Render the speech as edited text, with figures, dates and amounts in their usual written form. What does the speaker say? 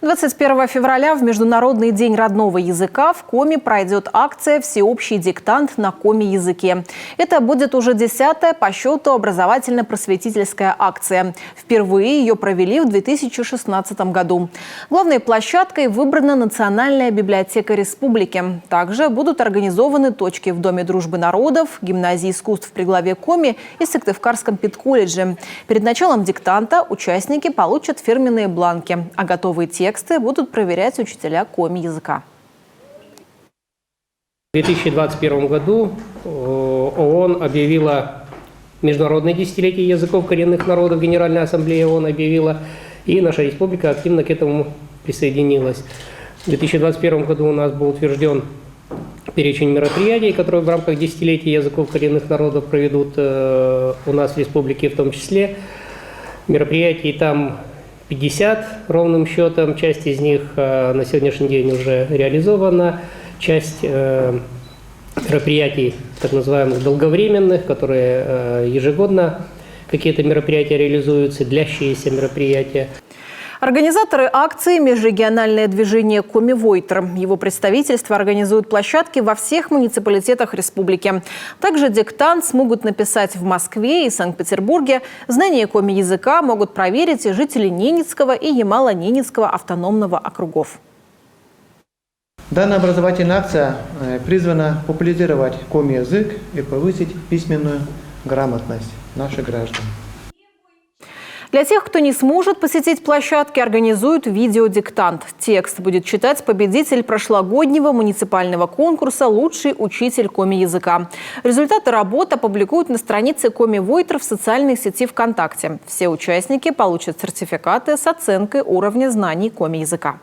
21 февраля в Международный день родного языка в Коми пройдет акция «Всеобщий диктант на коми-языке». Это будет уже 10-я по счету образовательно-просветительская акция. Впервые ее провели в 2016 году. Главной площадкой выбрана Национальная библиотека республики. Также будут организованы точки в Доме дружбы народов, гимназии искусств при главе Коми и Сыктывкарском педколледже. Перед началом диктанта участники получат фирменные бланки, а готовые тексты будут проверять учителя коми-языка. В 2021 году ООН объявила Международное десятилетие языков коренных народов, Генеральная ассамблея ООН объявила, и наша республика активно к этому присоединилась. В 2021 году у нас был утвержден перечень мероприятий, которые в рамках десятилетия языков коренных народов проведут у нас в республике, в том числе. Мероприятий там 50 ровным счетом, часть из них на сегодняшний день уже реализована, часть мероприятий так называемых долговременных, которые ежегодно какие-то мероприятия реализуются, длящиеся мероприятия. Организаторы акции – межрегиональное движение «Коми-Войтер». Его представительство организует площадки во всех муниципалитетах республики. Также диктант смогут написать в Москве и Санкт-Петербурге. Знание коми-языка могут проверить и жители Ненецкого и Ямало-Ненецкого автономного округов. Данная образовательная акция призвана популяризировать коми-язык и повысить письменную грамотность наших граждан. Для тех, кто не сможет посетить площадки, организуют видеодиктант. Текст будет читать победитель прошлогоднего муниципального конкурса «Лучший учитель коми-языка». Результаты работ опубликуют на странице Коми-Войтер в социальной сети ВКонтакте. Все участники получат сертификаты с оценкой уровня знаний коми-языка.